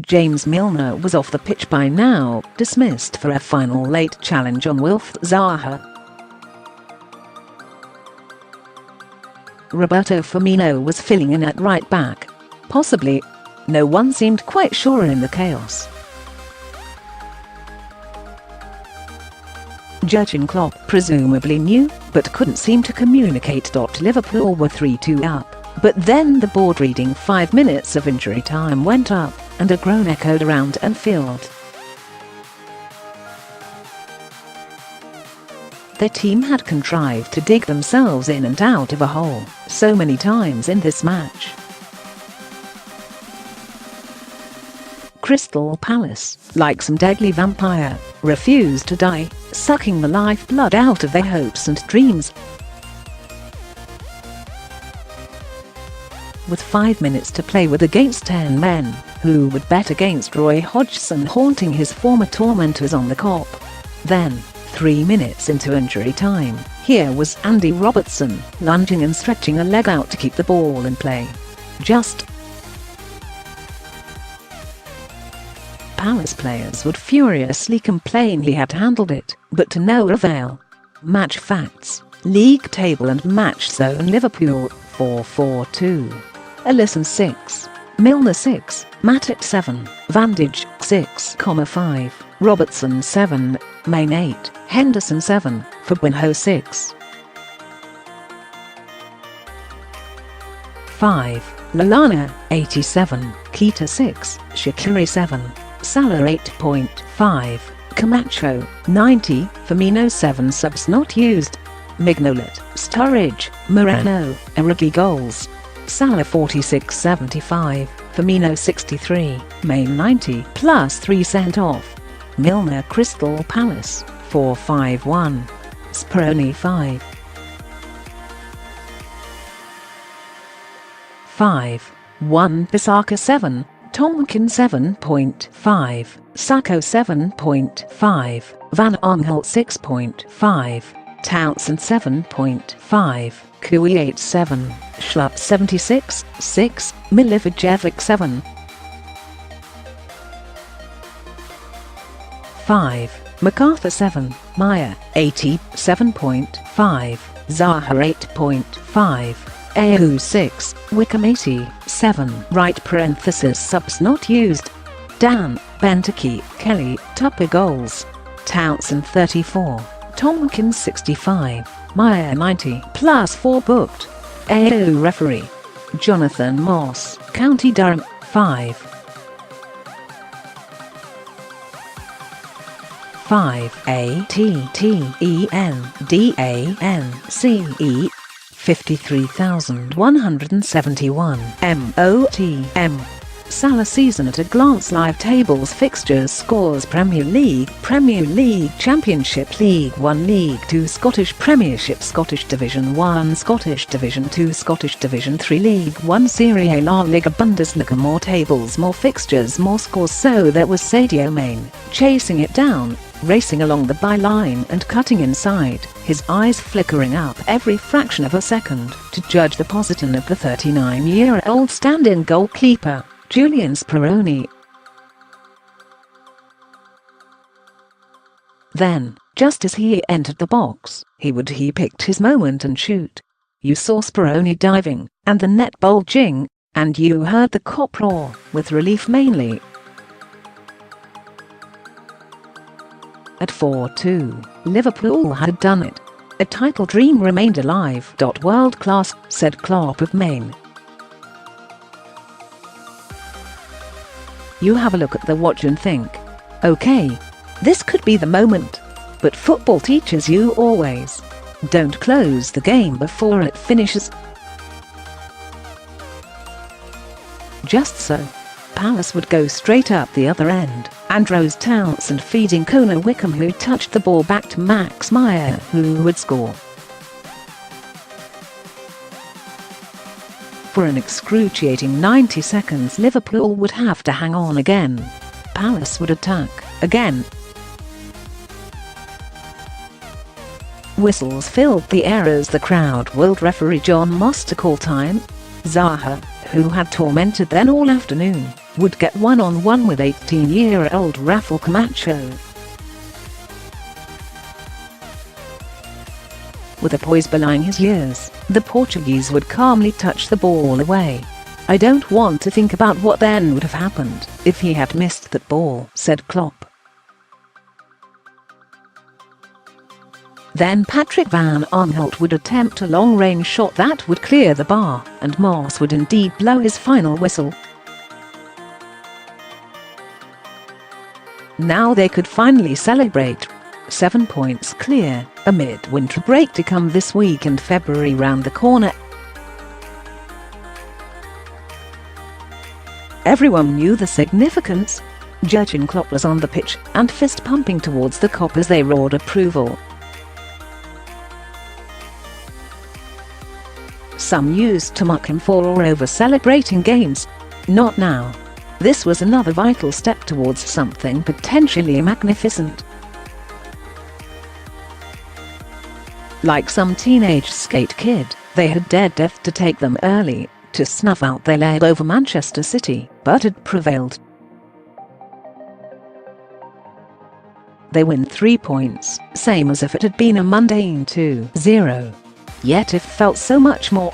James Milner was off the pitch by now, dismissed for a final late challenge on Wilf Zaha. Roberto Firmino was filling in at right back. Possibly. No one seemed quite sure in the chaos. Jurgen Klopp presumably knew, but couldn't seem to communicate. Liverpool were 3-2 up. But then the board reading 5 minutes of injury time went up, and a groan echoed around Anfield. The team had contrived to dig themselves in and out of a hole so many times in this match. Crystal Palace, like some deadly vampire, refused to die, sucking the lifeblood out of their hopes and dreams. With 5 minutes to play with against 10 men, who would bet against Roy Hodgson haunting his former tormentors on the Kop? Then, 3 minutes into injury time, here was Andy Robertson, lunging and stretching a leg out to keep the ball in play. Palace players would furiously complain he had handled it, but to no avail. Match facts, league table and match zone: Liverpool 4-4-2. Alisson 6, Milner 6, Matip 7, Van Dijk 6,5, Robertson 7, Mane 8, Henderson 7, Firmino 6. 5. Lallana 87, Keita 6, Shaqiri 7, Salah 8.5, Camacho 90, Firmino 7. Subs not used: Mignolet, Sturridge, Moreno, Origi GOALS. Salah 46.75, Firmino 63, Mane 90 plus 3 sent off. Milner Crystal Palace 4-5-1, Speroni 5. 5. Wan Bissaka 7, Tomkins 7.5, Sacco 7.5, Van Aanholt 6.5, Townsend 7.5, Kuwait 7, Schlupp 76.6, Milivojevic 7. 5. MacArthur 7, Meyer 87.5, Zaha 8.5, Ayew 6, Wickham 87, right parenthesis subs not used: Dan, Benteke, Kelly, Tupper GOALS. Townsend 34, Tompkins 65, Meyer 90 plus 4 booked. Ayew referee: Jon Moss, County Durham 5. 5. ATTENDANCE 53,171 MOTM. Salah season at a glance: live tables, fixtures, scores, Premier League, Championship, League 1, League 2, Scottish Premiership, Scottish Division 1, Scottish Division 2, Scottish Division 3, League 1, Serie A, La Liga, Bundesliga. More tables, more fixtures, more scores. So there was Sadio Mane, chasing it down, racing along the byline and cutting inside, his eyes flickering up every fraction of a second to judge the position of the 39-year-old stand-in goalkeeper, Julian Speroni. Then, just as he entered the box, he picked his moment and shoot. You saw Speroni diving, and the net bulging, and you heard the Kop roar, with relief mainly. At 4-2, Liverpool had done it. A title dream remained alive. World class, said Klopp of Mane. You have a look at the watch and think, okay, this could be the moment. But football teaches you always, don't close the game before it finishes. Just so. Palace would go straight up the other end, Andros Townsend feeding Conor Wickham, who touched the ball back to Max Meyer, who would score. For an excruciating 90 seconds, Liverpool would have to hang on again. Palace would attack again. Whistles filled the air as the crowd willed referee Jon Moss to call time. Zaha, who had tormented them all afternoon, would get one-on-one with 18-year-old Rafael Camacho. With a poise belying his years, the Portuguese would calmly touch the ball away. "I don't want to think about what then would have happened if he had missed that ball," said Klopp. Then Patrick Van Aanholt would attempt a long-range shot that would clear the bar, and Moss would indeed blow his final whistle. Now they could finally celebrate. 7 points clear, a mid-winter break to come this week and February round the corner. Everyone knew the significance. Jurgen Klopp was on the pitch and fist-pumping towards the Kop as they roared approval. Some used to mock him for or over celebrating games. Not now. This was another vital step towards something potentially magnificent. Like some teenage skate kid, they had dared death to take them early, to snuff out their leg over Manchester City, but had prevailed. They win 3 points, same as if it had been a mundane 2-0. Yet it felt so much more.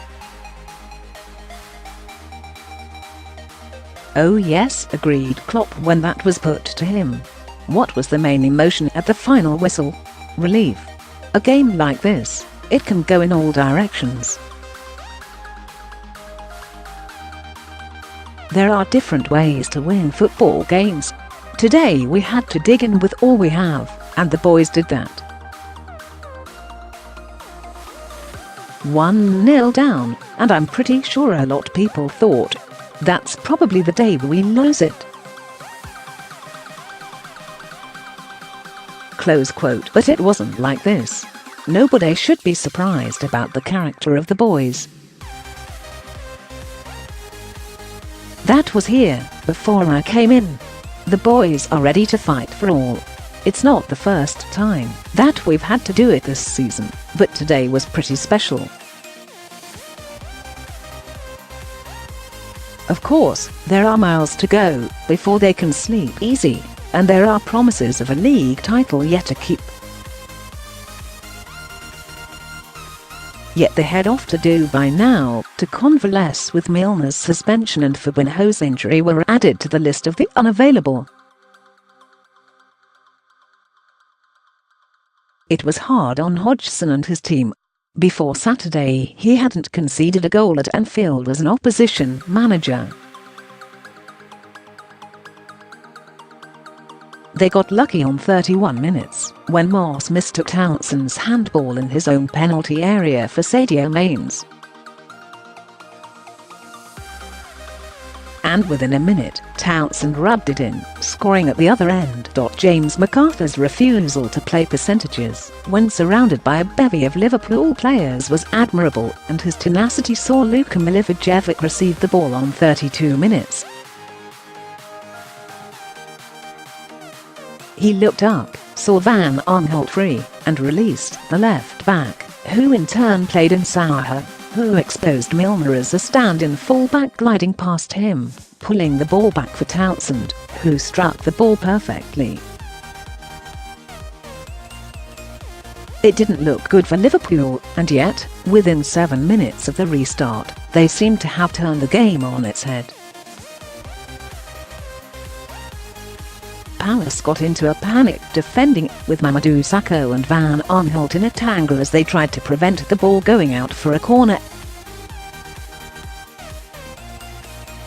"Oh yes," agreed Klopp when that was put to him. What was the main emotion at the final whistle? Relief. A game like this, it can go in all directions. There are different ways to win football games. Today we had to dig in with all we have, and the boys did that. 1-0 down, and I'm pretty sure a lot of people thought, that's probably the day we lose it. Close quote. But it wasn't like this. Nobody should be surprised about the character of the boys. That was here, before I came in. The boys are ready to fight for all. It's not the first time that we've had to do it this season, but today was pretty special. Of course, there are miles to go before they can sleep easy, and there are promises of a league title yet to keep. Yet they head off to Dubai now to convalesce, with Milner's suspension and Firmino's injury were added to the list of the unavailable. It was hard on Hodgson and his team. Before Saturday he hadn't conceded a goal at Anfield as an opposition manager. They got lucky on 31 minutes, when Moss mistook Townsend's handball in his own penalty area for Sadio Mane's. And within a minute, Townsend rubbed it in, scoring at the other end. James McArthur's refusal to play percentages, when surrounded by a bevy of Liverpool players, was admirable, and his tenacity saw Luka Milivojevic receive the ball on 32 minutes. He looked up, saw Van Aanholt free, and released the left-back, who in turn played in Zaha, who exposed Milner as a stand-in fullback, gliding past him, pulling the ball back for Townsend, who struck the ball perfectly. It didn't look good for Liverpool, and yet, within 7 minutes of the restart, they seemed to have turned the game on its head. Palace got into a panic defending, with Mamadou Sakho and Van Aanholt in a tangle as they tried to prevent the ball going out for a corner.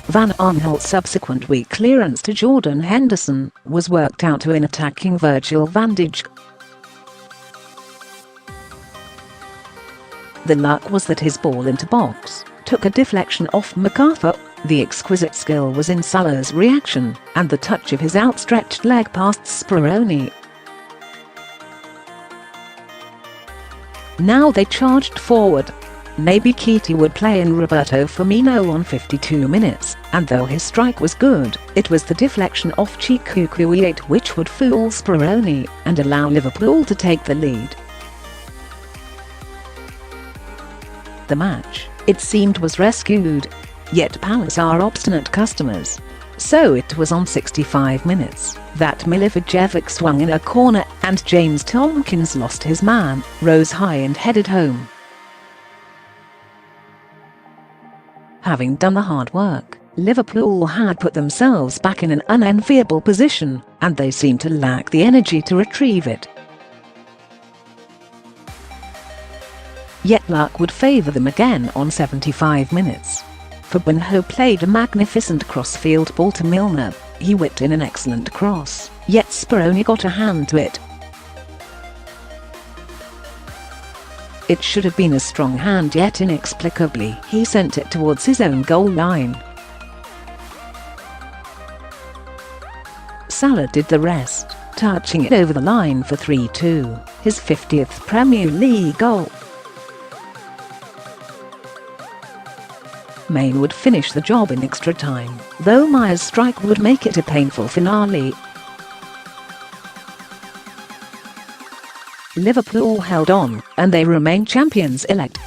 Van Aanholt's subsequent weak clearance to Jordan Henderson was worked out to an attacking Virgil van Dijk. The luck was that his ball into box took a deflection off MacArthur. The exquisite skill was in Salah's reaction, and the touch of his outstretched leg past Speroni. Now they charged forward. Maybe Keita would play in Roberto Firmino on 52 minutes, and though his strike was good, it was the deflection off Chikukuiate which would fool Speroni and allow Liverpool to take the lead. The match, it seemed, was rescued. Yet Palace are obstinate customers. So it was on 65 minutes that Milivojevic swung in a corner and James Tomkins lost his man, rose high and headed home. Having done the hard work, Liverpool had put themselves back in an unenviable position, and they seemed to lack the energy to retrieve it. Yet luck would favour them again on 75 minutes. Firmino played a magnificent cross-field ball to Milner. He whipped in an excellent cross, yet Speroni got a hand to it. It should have been a strong hand, yet inexplicably he sent it towards his own goal line. Salah did the rest, touching it over the line for 3-2, his 50th Premier League goal. Mane would finish the job in extra time, though Meyer's strike would make it a painful finale. Liverpool held on, and they remain champions-elect.